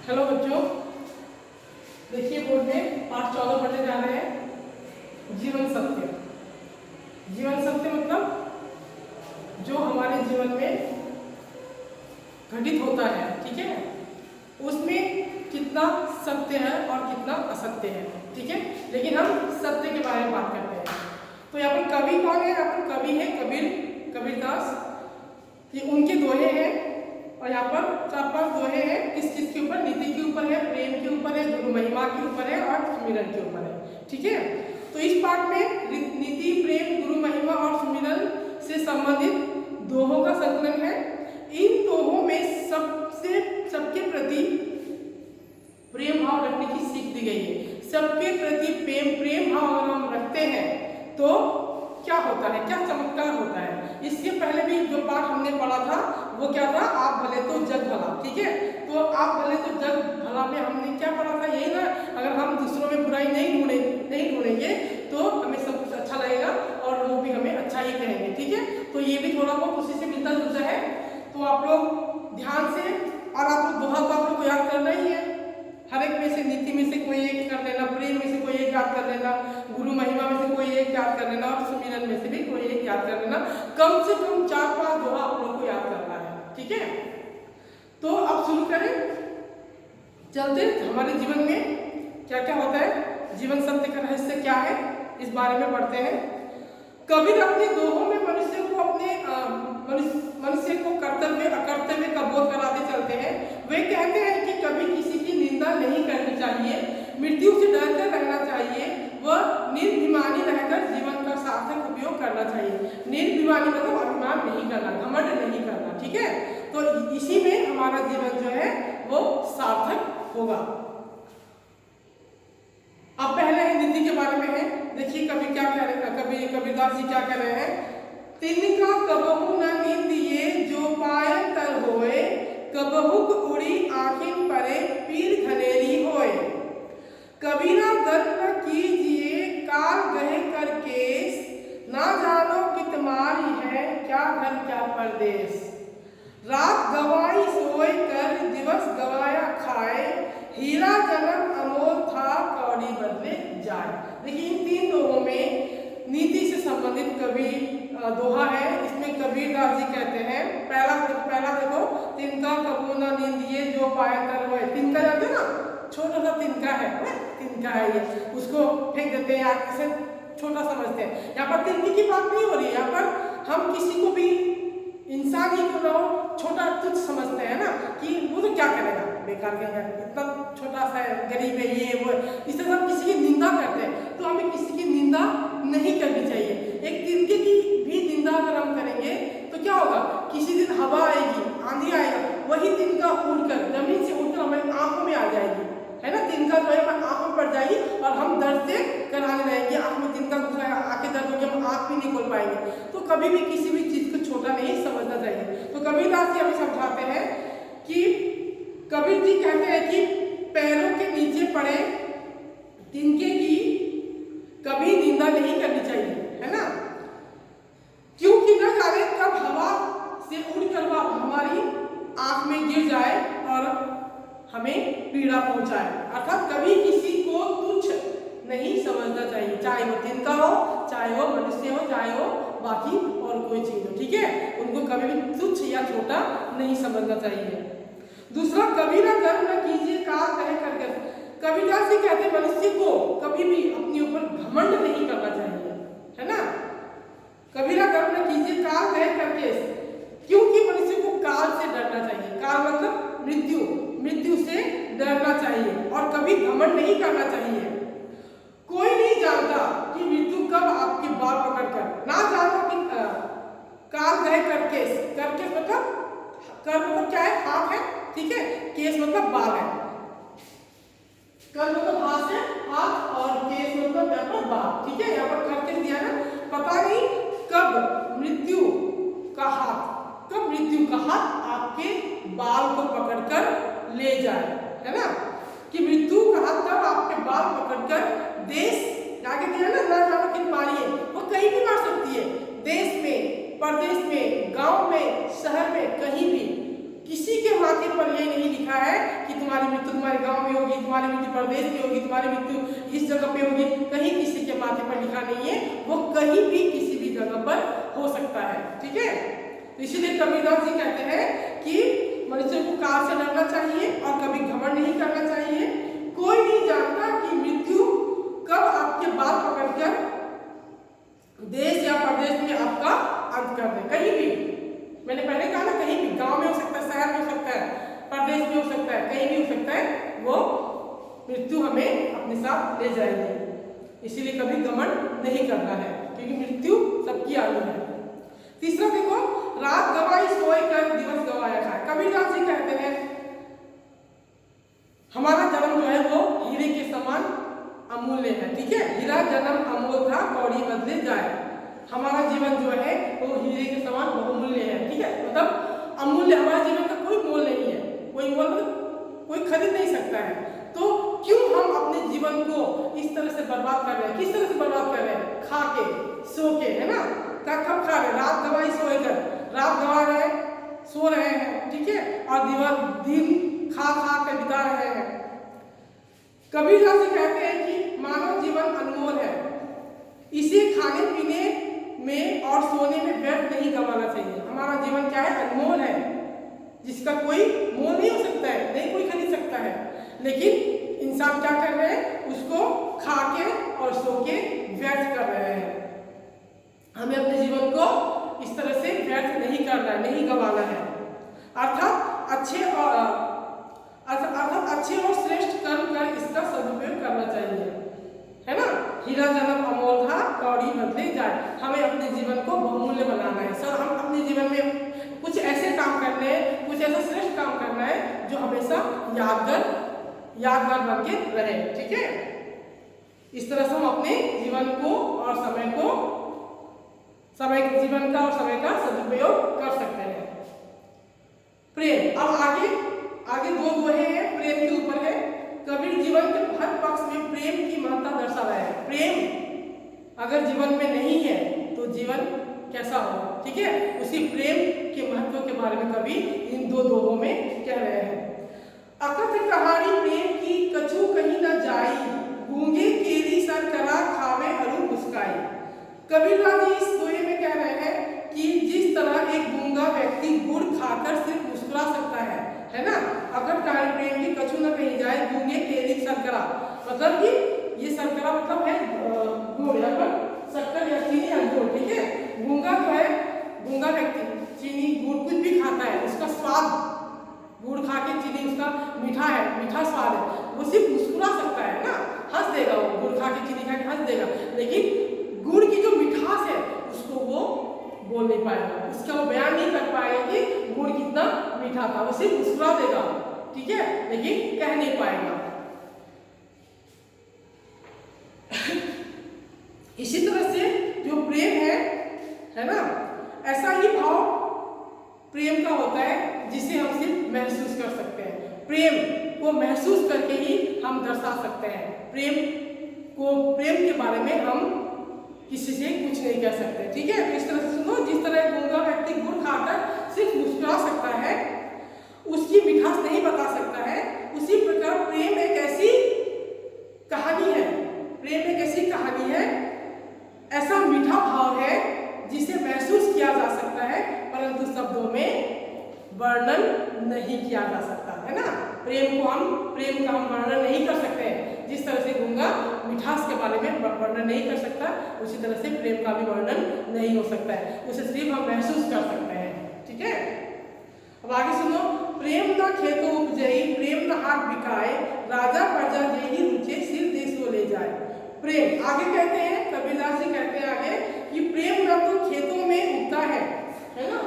Hello बच्चों, देखिए board में पाठ 14 पढ़ने जा रहे हैं। जीवन सत्य। जीवन सत्य मतलब जो हमारे जीवन में घटित होता है, ठीक है, उसमें कितना सत्य है और कितना असत्य है, ठीक है। लेकिन हम सत्य के बारे में बात करते हैं। तो यहाँ पर कवि कौन है? यहाँ पर कवि है कबीरदास। ये उनके दोहे हैं और यहाँ पर 4-5 दोहे हैं। किस किस के ऊपर? नीति के ऊपर है, प्रेम के ऊपर है, गुरु महिमा के ऊपर है और सुमिरन के ऊपर है, ठीक है। तो इस पाठ में नीति, प्रेम, गुरु महिमा और सुमिरन से संबंधित दोहों का संकलन है। इन दोहों में सबके प्रति प्रेम भाव रखने की सीख दी गई है। सबके प्रति प्रेम भाव अगर हम रखते हैं तो क्या होता है, क्या चमत्कार होता है। इसके पहले भी जो पाठ हमने पढ़ा था वो क्या था? आप भले तो जग भला, ठीक है। तो आप भले तो जग भला में हमने क्या पढ़ा था? यही ना, अगर हम दूसरों में बुराई नहीं ढूंढेंगे तो हमें सब कुछ अच्छा लगेगा और लोग भी हमें अच्छा ही कहेंगे, ठीक है। तो ये भी थोड़ा बहुत उसी से मिलता जुलता है। तो आप लोग ध्यान से, और आप लोग दोहा को आप लोग को याद करना ही है। हर एक में से, नीति में से कोई एक कर लेना, प्रेम में से कोई एक याद कर लेना, गुरु महिमा में से कोई एक याद कर लेना और सुमिरन में से भी कोई एक याद कर लेना। कम से कम 4-5 दोहा आप लोग को याद करना है, ठीक है। तो अब शुरू करें, चलते हमारे जीवन में क्या क्या होता है, जीवन सत्य का रहस्य क्या है, इस बारे में पढ़ते हैं। कबीर अपने दोहों में मनुष्य को कर्तव्य अकर्तव्य का बोध कराते चलते हैं। वे कहते हैं कि कभी किसी की निंदा नहीं करनी चाहिए, मृत्यु से डरकर रहना चाहिए व निर्भिमानी रहकर जीवन का सार्थक उपयोग करना चाहिए। निर्भिमानी मतलब अभिमान नहीं करना, घमंड नहीं करना, ठीक है। तो इसी में हमारा जीवन जो है वो सार्थक होगा। अब पहले है नीति के बारे में है। देखिए कवि क्या कह रहे हैं, कबीरदास जी क्या कह रहे हैं? तिनका कबहु न नींदिए जो पाए तर होए, कबहुक उड़ी आखिन परे पीर घनेरी होए। कबीरा गर्व न कीजिए काल गहे कर केस, ना जानो कित मारी है क्या घर क्या परदेश। रात गवाई सोए कर दिवस गवाया खाए, हीरा जन्म अमोल था कौड़ी बदले जाए। देखिए इन 3 दोहों में नीति से संबंधित कवि दोहा है। इसमें कबीरदास जी कहते हैं, पहला देखो, तिनका कबू न नींदिए जो पाए तर होए। तिनका जानते हैं ना, छोटा सा तिनका है, तिनका है ये, उसको फेंक देते हैं, ऐसे छोटा समझते हैं। यहाँ पर तिनके की बात नहीं हो रही है। यहाँ पर हम किसी को भी, इंसान ही क्यों ना हो, छोटा तुच्छ समझते हैं ना, कि वो तो क्या करेगा, बेकार के है, इतना छोटा सा है, गरीब है, ये वो, इस तरह हम किसी की निंदा करते हैं। तो हमें किसी की निंदा नहीं करनी चाहिए। एक तिनके की भी निंदा अगर हम करेंगे तो क्या होगा? किसी दिन हवा आएगी, आंधी आएगा, वही तिनका उड़कर, जमीन से उड़कर हमारी आंखों में आ जाएगी, है ना। तिनका जो है आंखों में पड़ जाएगी और हम दर्द से कराने रहेंगे, आंख में तिनका घुसा है, आंखें दर्द होगी, हम आंख भी नहीं खोल पाएंगे। तो कभी भी किसी भी चीज को छोटा नहीं समझना चाहिए। तो कबीरदास जी हमें समझाते हैं कि, कबीर जी कहते हैं कि पैरों के नीचे पड़े तिनके की कभी निंदा नहीं करनी चाहिए, है ना। क्योंकि न जाने कब हवा से उड़कर वह हमारी आंख में गिर जाए और हमें पीड़ा पहुंचाए। अर्थात कभी किसी को तुच्छ नहीं समझना चाहिए, चाहे वो तिनका हो, चाहे वो मनुष्य हो, चाहे वो बाकी और कोई चीज हो, ठीक है। उनको कभी भी तुच्छ या छोटा नहीं समझना चाहिए। दूसरा, कबीरा गर्व न कीजिए काल कहे करके। कबीरदास जी कहते हैं मनुष्य को कभी भी अपने ऊपर घमंड नहीं करना चाहिए, है ना। कबीरा गर्व न कीजिए काल कहे करके, क्योंकि मनुष्य को काल से डरना चाहिए। काल मतलब मृत्यु से डरना चाहिए और कभी घमंड नहीं करना चाहिए। कोई नहीं जानता कि मृत्यु कब आपके बाल पकड़कर, ना जानो कि काल कहे करके मतलब, कर मतलब क्या है? हाथ है, ठीक है। केस मतलब बाल है। कर मतलब हाथ से हाथ और केस मतलब यहाँ पर बाल, ठीक है। यहाँ पर करके दिया ना, पता नहीं कब मृत्यु का हाथ आपके बाल को पकड़कर ले जाए, है ना। कि मृत्यु का हाथ कब आपके बाल पकड़कर देश आगे दिया ना जानो किन मारी है, वो कहीं भी मार सकती है। देश में, प्रदेश में, गांव में, शहर में, कहीं भी किसी के माथे पर ये नहीं लिखा है कि तुम तुम्हारी मृत्यु तुम्हारे गांव में होगी, तुम्हारी मृत्यु प्रदेश में होगी, तुम्हारी मृत्यु इस जगह पे होगी, कहीं किसी के माथे पर लिखा नहीं है, वो कहीं भी किसी भी जगह पर हो सकता है। ठीक है, तो इसीलिए कबीरदास जी कहते हैं कि मनुष्य को काल से डरना चाहिए और कभी घमंड नहीं करना चाहिए। कोई नहीं जानता कि मृत्यु कब आपके बाल पकड़कर देश या प्रदेश में आपका अंत कर दे। कहीं भी, मैंने पहले कहा ना, कहीं भी, गांव में हो सकता है, शहर में हो सकता है, प्रदेश में हो सकता है, कहीं भी हो सकता है, वो मृत्यु हमें अपने साथ ले जाएगी। इसीलिए कभी घमंड नहीं करना है, क्योंकि मृत्यु सबकी आनी है। तीसरा देखो, रात गवाई सोए कर दिवस गवाया खाए। कबीरदास जी कहते हैं हमारा जन्म जो है वो हीरे के समान अमूल्य है। ठीक है, हीरा जन्म अमोल था, कौड़ी बदले जाए। हमारा जीवन जो है वो हीरे के समान बहुमूल्य है। ठीक है, मतलब अमूल्य, हमारे जीवन का कोई मोल नहीं है, कोई मोल कोई खरीद नहीं सकता है। तो क्यों हम अपने जीवन को इस तरह से बर्बाद कर रहे हैं? किस तरह से बर्बाद कर रहे हैं? खा के, सो के, है ना। कब खा रहे हैं? रात गवाई सोए कर, रात गवा रहे हैं, सो रहे हैं, ठीक है, और दिन खा खा कर बिता रहे हैं। कबीरदास जी कहते हैं कि मानव जीवन अनमोल है, इसे खाने पीने में और सोने में व्यर्थ नहीं गंवाना चाहिए। हमारा जीवन क्या है? अनमोल है, जिसका कोई मोल नहीं हो सकता है, नहीं कोई खरीद सकता है। लेकिन इंसान क्या कर रहे हैं? उसको खा के और सो के व्यर्थ कर रहे हैं। हमें अपने जीवन को इस तरह से व्यर्थ नहीं करना है, नहीं गंवाना है। अर्थात अच्छे और श्रेष्ठ कर्म कर इसका सदुपयोग करना चाहिए, है ना। हीरा जन्म अमोल था, कौड़ी बदले जाए। हमें अपने जीवन को बहुमूल्य बनाना है सर। हम अपने जीवन में कुछ ऐसे काम करने हैं, कुछ ऐसा श्रेष्ठ काम करना है जो हमेशा यादगार बन के रहे। ठीक है, इस तरह से हम अपने जीवन को और जीवन का और समय का सदुपयोग कर सकते हैं। प्रेम, अब आगे दो दोहे हैं, प्रेम के ऊपर है। कबीर जीवन के हर पक्ष में प्रेम की महत्ता दर्शा रहा है। प्रेम अगर जीवन में नहीं है तो जीवन कैसा होगा? ठीक है, उसी प्रेम के महत्व के बारे में कवि इन दो दोहों में कह रहे हैं। अकथ कहानी प्रेम की कछु कहीं न जाई, गूंगे केरी सर करा खावे अरु मुस्काई। कबीरदास जी इस दोहे में कह रहे हैं कि जिस तरह एक गूंगा व्यक्ति गुड़ खाकर सिर्फ मुस्कुरा सकता है ना। अकथ कहानी प्रेम की कछु न कहीं जाए, गूंगे केरी शर्करा, मतलब कि ये शर्करा मतलब है गुड़ या फिर शक्कर या चीनी या गुड़। ठीक है, गूंगा जो है, गूंगा व्यक्ति चीनी गुड़ कुछ भी खाता है, उसका स्वाद, गुड़ खा के चीनी उसका मीठा है, मीठा स्वाद है, वो सिर्फ मुस्कुरा सकता है ना, हंस देगा वो, गुड़ खा के चीनी खा के हंस देगा। लेकिन गुड़ की जो मिठास है उसको वो बोल नहीं पाएगा, उसका वो बयान नहीं कर पाएगा कि गुड़ कितना मीठा था, वो सिर्फ मुस्कुरा देगा। ठीक है, लेकिन कह नहीं पाएगा। इसी तरह से जो प्रेम है ना, ऐसा ही भाव प्रेम का होता है जिसे हम सिर्फ महसूस कर सकते हैं। प्रेम को महसूस करके ही हम दर्शा सकते हैं। प्रेम के बारे में हम किसी से कुछ नहीं कह सकते। ठीक है, तो इस तरह से सुनो, जिस तरह एक गूंगा व्यक्ति गुड़ खाकर सिर्फ मुस्कुरा सकता है, उसकी मिठास नहीं बता सकता है, उसी प्रकार प्रेम एक ऐसी कहानी है, प्रेम एक ऐसी कहानी है, ऐसा मीठा भाव है जिसे महसूस किया जा सकता है, परंतु शब्दों में वर्णन नहीं किया जा सकता, है ना। प्रेम का हम वर्णन नहीं कर सकते। जिस तरह से गूंगा मिठास के बारे में वर्णन नहीं कर सकता, उसी तरह से प्रेम का भी वर्णन नहीं हो सकता है, उसे सिर्फ हम महसूस कर सकते हैं। ठीक है, अब आगे सुनो। प्रेम न खेतो उपजई, प्रेम न हाथ बिकाए, राजा प्रजा जेहि रुचे, सिर देशो ले जाए। प्रेम आगे कहते हैं, कबीरदास जी कहते हैं आगे कि प्रेम न तो खेतों में उगता है ना,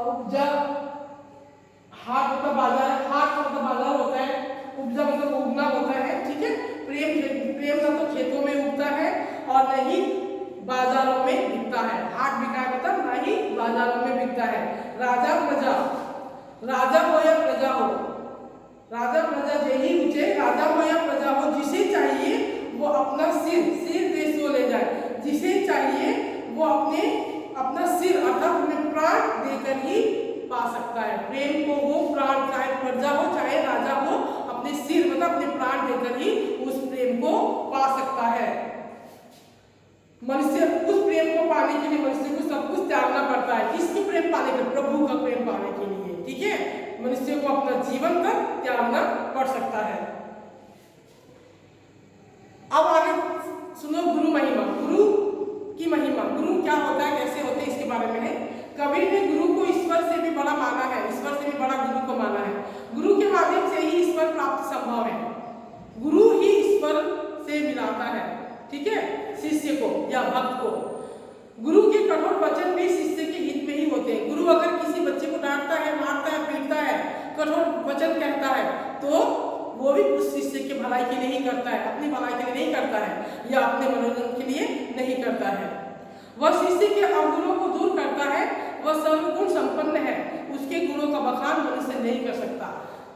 उपजा, हाथ मतलब बाजार, हाथ मतलब बाजार होता है, उपजा मतलब उगना होता है। ठीक है, प्रेम न तो खेतों में उगता है और न ही बाजारों में बिकता है। हाट बिका मतलब न ही बाजारों में बिकता है। राजा प्रजा, राजा हो या प्रजा हो, राजा प्रजा जेहि रुचे, राजा हो या प्रजा हो, जिसे चाहिए वो अपना सिर देशो ले जाए। जिसे चाहिए वो अपना सिर अर्थात अपने प्राण देकर ही पा सकता है। प्रेम को वो प्राण, चाहे प्रजा हो चाहे प्रेम पाने के, प्रभु का प्रेम पाने के लिए, ठीक है, मनुष्य को अपना जीवन तक त्यागना पड़ सकता है। अब आगे सुनो गुरु महिमा। गुरु की महिमा, गुरु क्या होता है, कैसे होते हैं, इसके बारे में है। कबीर ने गुरु को ईश्वर से भी बड़ा माना है, ईश्वर से भी बड़ा गुरु को माना है। गुरु के माध्यम से ही ईश्वर प्राप्ति संभव है। गुरु ही ईश्वर से मिलाता है, ठीक है, शिष्य को या भक्त को। गुरु के कठोर वचन भी शिष्य के हित में ही होते हैं। गुरु अगर किसी बच्चे को डांटता है, मारता है, पीटता है, कठोर वचन कहता है, तो वो भी उस शिष्य के भलाई के लिए ही करता है, अपनी भलाई के लिए नहीं करता है या अपने मनोरंजन के लिए नहीं करता है। वह शिष्य के अवगुणों को दूर करता है, वह सर्वगुण संपन्न है, उसके गुणों का बखान मनुष्य नहीं कर सकता।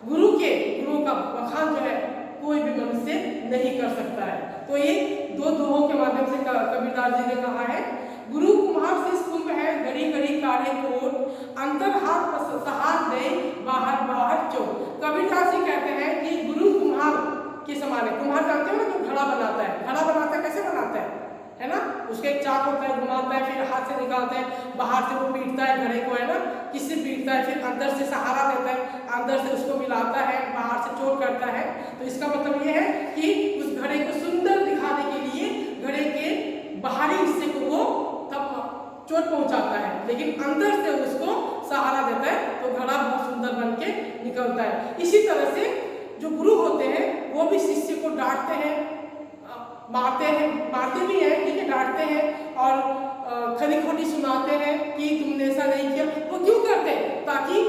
गुरु के गुणों का बखान जो है कोई भी मनुष्य नहीं कर सकता है। तो ये दो दोहों के माध्यम से कबीरदास जी ने कहा है, गुरु कुम्हार शिष्य कुंभ है, घड़ी घड़ी काढ़े कोट, अंतर हाथ सहार दे, बाहर बाहर चोट। कबीरदास जी कहते हैं कि गुरु कुम्हार के समान है। कुम्हार जानते हो ना, जो घड़ा बनाता है, घड़ा बनाता है, कैसे बनाता है ना, उसके एक चाक होता है, घुमाता है, फिर हाथ से निकालता है, बाहर से वो पीटता है घड़े को, है ना, किससे पीटता है, फिर अंदर से सहारा देता है, अंदर से उसको मिलाता है, बाहर से चोट करता है। तो इसका मतलब ये है कि उस घड़े को सुंदर दिखाने के लिए घड़े के बाहरी हिस्से को वो तब चोट पहुंचाता है, लेकिन अंदर से उसको सहारा देता है, तो घड़ा बहुत सुंदर बन के निकलता है। इसी तरह से जो गुरु होते हैं वो भी शिष्य को डांटते हैं, मारते भी हैं, ठीक है, डांटते हैं और खरी खोटी सुनाते हैं कि तुमने ऐसा नहीं किया। वो क्यों करते हैं? ताकि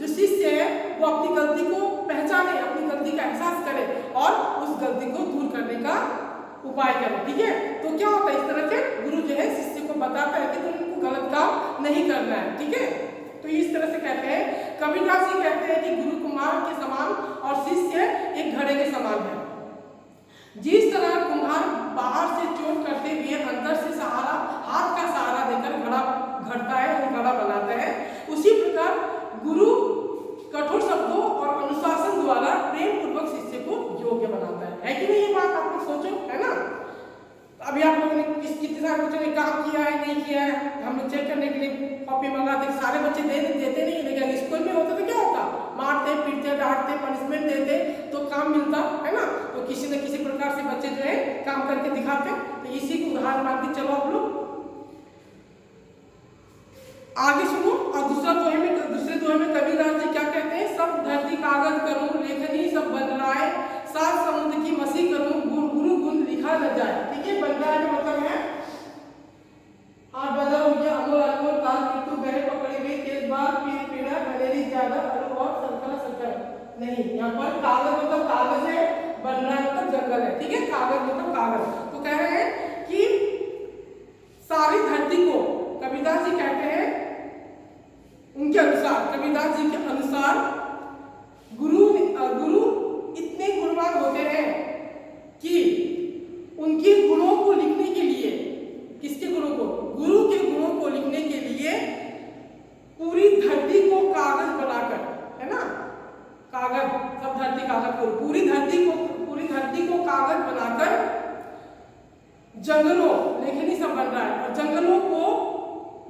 जो शिष्य है वो अपनी गलती को पहचाने, अपनी गलती का एहसास करे और उस गलती को दूर करने का उपाय करे, ठीक है। तो क्या होता है, इस तरह से गुरु जो है शिष्य को बताता है कि तुमको गलत काम नहीं करना है, ठीक है। तो इस तरह से कहते हैं, कबीरदास जी कहते हैं कि गुरु कुम्हार के समान और शिष्य एक घड़े के समान है। जिस तरह कुम्हार बाहर से चोट करते हुए अंदर से सहारा, हाथ का सहारा देकर घड़ा घड़ता है और घड़ा बनाता है, उसी प्रकार गुरु कठोर शब्दों और अनुशासन द्वारा प्रेम पूर्वक शिष्य को योग्य बनाता है कि नहीं? ये बात आप लोग सोचो, है ना। अभी आप लोगों ने कितने सारे बच्चों ने काम किया है, नहीं किया है, हम लोग चेक करने के लिए कॉपी मंगाते, सारे बच्चे देते नहीं, लेकिन स्कूल में होता तो क्या होता, मारते पीटते डांटते पनिशमेंट देते तो काम मिलता, है ना। तो किसी न किसी प्रकार से बच्चे जो है काम करके दिखाते। तो इसी को उदाहरण मान के चलो आप लोग आगे सुनो। और दूसरे दोहे में कबीरदास जी क्या कहते हैं, सब धरती कागज करूं, लेखनी सब बन रहा, सात समुद्र की मसी करूं, गुरु गुण लिखा न जाए, ठीक है। बन रहा का मतलब है हाथ बदल हो गया, अमोल अनमोल काल मृत्यु गए पकड़े गए, तेज बार पीर पीड़ा गलेरी ज्यादा अनु और संकर नहीं। यहाँ पर कागज मतलब कागज है, बन रहा मतलब जंगल है, ठीक है, कागज मतलब कागज। तो कह रहे हैं कि सारी धरती को, कबीरदास जी कहते हैं उनके अनुसार, कबीरदास जी के अनुसार गुरु इतने गुणवान होते हैं कि उनके गुणों को लिखने के लिए, किसके गुणों को, गुरु के गुणों को लिखने के लिए पूरी धरती को कागज बनाकर, है ना, कागज सब धरती कागज को, पूरी धरती को कागज बनाकर जंगलों, लेखनी सब बन रहा है, और जंगलों को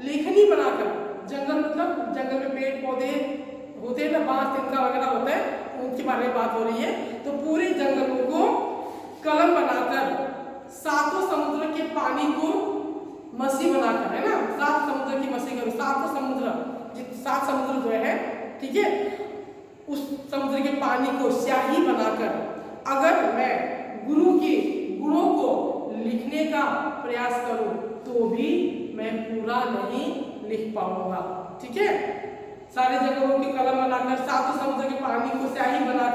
लेखनी बनाकर, जंगल मतलब जंगल में पेड़ पौधे होते हैं ना, बांस तिनका वगैरह होता है, उनके बारे में बात हो रही है। तो पूरे जंगलों को कलम बनाकर, सातों समुद्र के पानी को मसी बनाकर, है ना, सात समुद्र की मसी करो, सात समुद्र जो है, ठीक है, उस समुद्र के पानी को स्याही बनाकर अगर मैं गुरु के गुणों को लिखने का प्रयास करूं तो भी मैं पूरा नहीं लिख पाऊंगा, ठीक है। सारे जंगलों की कलम बनाकर सातों समुद्र के पानी को स्याही बना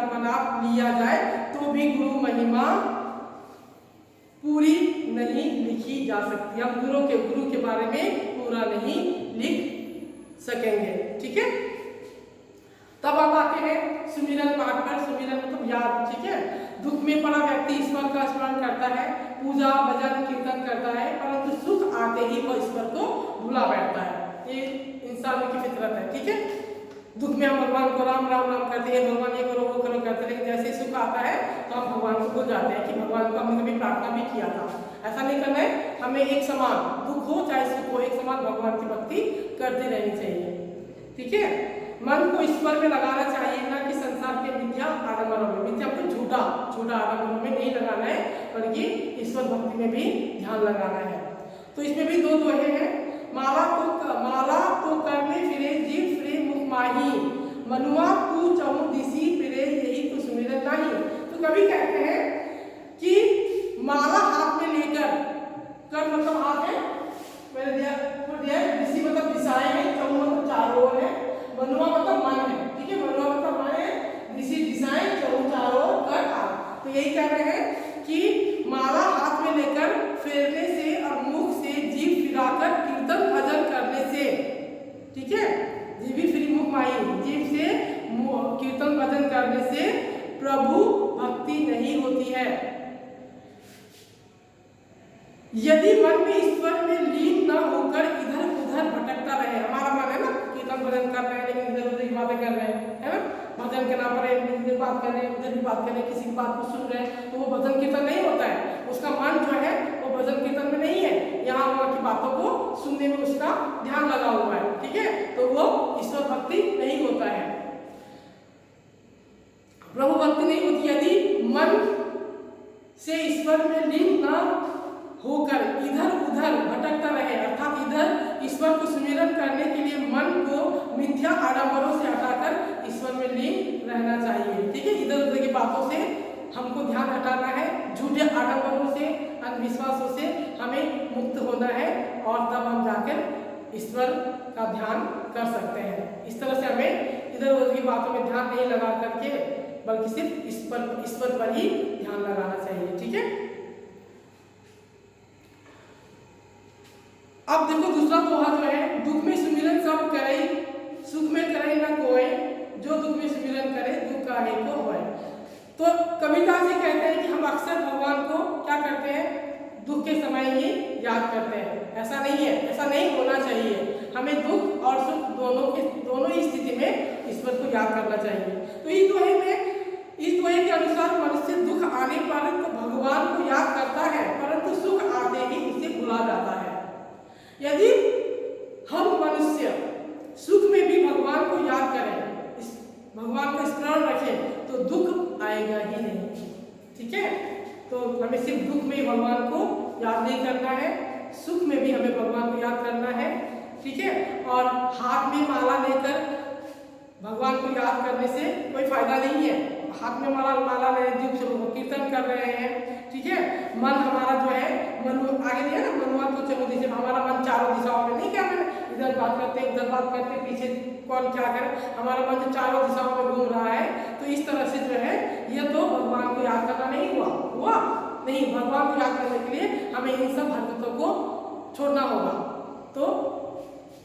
लिया जाए तो भी गुरु महिमा पूरी नहीं लिखी जा सकती। हम गुरु के बारे में पूरा नहीं लिख सकेंगे, ठीक है। तब आप आते हैं सुमिरन पाठ पर। सुमिरन मतलब याद, ठीक है। दुख में पड़ा व्यक्ति ईश्वर का स्मरण करता है, पूजा भजन कीर्तन करता है, परंतु सुख आते ही वह ईश्वर को भुला बैठता है। ये इंसान की फितरत है, ठीक है। दुख में हम भगवान को राम राम राम करते हैं, भगवान ये करो वो करो करते हैं, लेकिन जैसे सुख आता है तो हम भगवान को भूल जाते हैं कि भगवान को हमने कभी प्रार्थना भी किया था। ऐसा नहीं करना है, हमें एक समान दुख हो चाहे सुख हो, एक समान भगवान की भक्ति करती रहनी चाहिए। ठीक है, मन को ईश्वर में लगाना चाहिए, ना कि संसार के मिथ्या आडंबरों में, मिथ्या को झूठा आडंबरों में नहीं लगाना है, बल्कि ईश्वर भक्ति में भी ध्यान लगाना है। तो इसमें भी दो दोहे हैं। माला तो करने फिरे जीव फिरे मुख माही, मनुआ तू चहु दिसी फिरे यही तो सुमिरन नाही। तो कभी कहते हैं कि माला हाथ में लेकर, कर मतलब हाथ है, मैंने दिया दिसी मतलब दिशाएं हैं, चहु मतलब चारों ओर है, मनुआ मतलब मन है। ठीक है, मनुआ मतलब मन है, दिसी दिशाएं, चहु चारों ओर, कर हाथ। तो यही कह रहे हैं कि माला हाथ में लेकर फेरने से और मुख से जीव फिराकर कीर्तन भजन करने से, ठीक है, जीवी फिरी मुख माही, जीव से कीर्तन भजन करने से प्रभु भक्ति नहीं होती है। यदि मन में ईश्वर में लीन न होकर इधर उधर भटकता रहे, हमारा मन है ना कीर्तन भजन कर रहे हैं लेकिन इधर उधर की बातें कर रहे हैं, है ना, भजन के नाम पर इधर बात कर रहे हैं उधर भी बात कर रहे हैं, किसी की बात को सुन रहे हैं, तो वो भजन कीर्तन नहीं होता है। उसका मन जो है वो भजन कीर्तन में नहीं है, यहाँ वहाँ की बातों को सुनने में उसका ध्यान लगा हुआ है। ठीक है, तो वो ईश्वर भक्ति नहीं होता है, प्रभु भक्ति नहीं होती। यदि मन से ईश्वर में लीन न होकर इधर उधर भटकता रहे, अर्थात इधर ईश्वर को सुमिरन करने के लिए मन को मिथ्या आडंबरों से हटाकर ईश्वर में लीन रहना चाहिए। ठीक है, इधर उधर की बातों से हमको ध्यान हटाना है, झूठे आडंबरों से, अंधविश्वासों से हमें मुक्त होना है, और तब हम जाकर ईश्वर का ध्यान कर सकते हैं। इस तरह से हमें इधर उधर की बातों में ध्यान नहीं लगा करके, बल्कि सिर्फ ईश्वर पर ही ध्यान लगाना चाहिए। ठीक है, अब देखो दूसरा दोहा जो है, दुख में सुमिरन सब करे सुख में करे न कोय, जो दुख में सुमिरन करे दुख काहे को होय। तो कबीरदास जी कहते हैं कि हम अक्सर भगवान को क्या करते हैं, दुख के समय ही याद करते हैं। ऐसा नहीं है, ऐसा नहीं होना चाहिए। हमें दुख और सुख दोनों ही स्थिति में ईश्वर को याद करना चाहिए। तो इस दोहे के अनुसार मनुष्य दुख आने पर तो भगवान को याद करता है, परंतु सुख आते ही उसे भुला जाता है। यदि हम मनुष्य सुख में भी भगवान को याद करें, भगवान का स्मरण रखें, तो दुख आएगा ही नहीं। ठीक है, तो हमें सिर्फ दुख में ही भगवान को याद नहीं करना है, सुख में भी हमें भगवान को याद करना है। ठीक है, और हाथ में माला लेकर भगवान को याद करने से कोई फायदा नहीं है। हाथ में माला ले जीव से कीर्तन कर रहे हैं। ठीक है, मन हमारा जो है आगे दिया ना, मनुआ तो चलो दिशा, हमारा मन चारों दिशाओं में नहीं, क्या मैंने इधर बात करते उधर बात करते, पीछे कौन क्या करे, हमारा मन जो चारों दिशाओं में घूम रहा है। तो इस तरह से जो है ये तो भगवान को याद करना नहीं हुआ नहीं। भगवान को याद करने के लिए हमें इन सब हरकतों को छोड़ना होगा। तो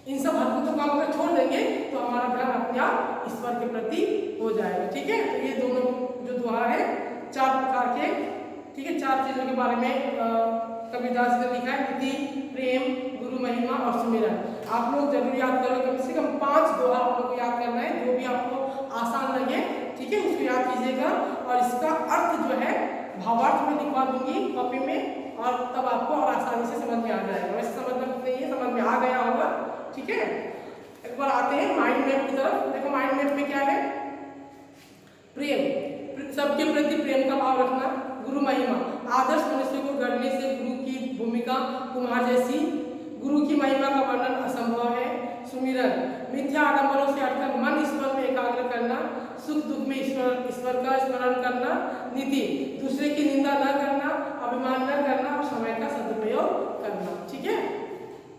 इन सब हरकतों को अगर छोड़ देंगे तो हमारा ध्यान अपने आप ईश्वर के प्रति हो जाएगा। ठीक है, तो ये दोनों जो दोहा है 4 प्रकार के, ठीक है, 4 चीजों के बारे में कबीरदास ने लिखा है, नीति, प्रेम, गुरु महिमा और सुमिरन। आप लोग जरूर याद करो, कम से कम 5 दोहा आप लोग को याद करना है, जो भी आपको आसान लगे। ठीक है, उसको याद कीजिएगा, और इसका अर्थ जो है भावार्थ में लिखवा दूंगी कॉपी में, और तब आपको और आसानी से समझ में आ जाएगा। वैसे समझना नहीं है, समझ में आ गया होगा। ठीक है, एक बार आते हैं माइंड मैप की तरफ। देखो माइंड मैप में क्या है, प्रेम, सबके प्रति प्रेम का भाव रखना। गुरु महिमा, आदर्श मनुष्य को गढ़ने से गुरु की भूमिका कुम्हार जैसी, गुरु की महिमा का वर्णन असंभव है। सुमिरन, मिथ्या आडंबरों से हटकर मन ईश्वर में एकाग्र करना, सुख दुख में ईश्वर का स्मरण करना। नीति, दूसरे की निंदा न करना, अभिमान न करना और समय का सदुपयोग करना। ठीक है,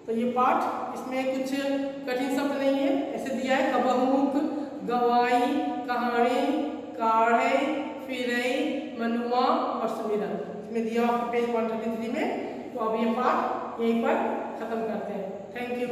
तो ये पाठ, इसमें कुछ कठिन शब्द नहीं है, ऐसे दिया है, कबहुक, गवाई, कहानी, काढ़े, फिरई, मनुआ और सुमिरन, इसमें दिया आपको पेज 133 में। तो अब ये पाठ यहीं पर खत्म करते हैं। Thank you.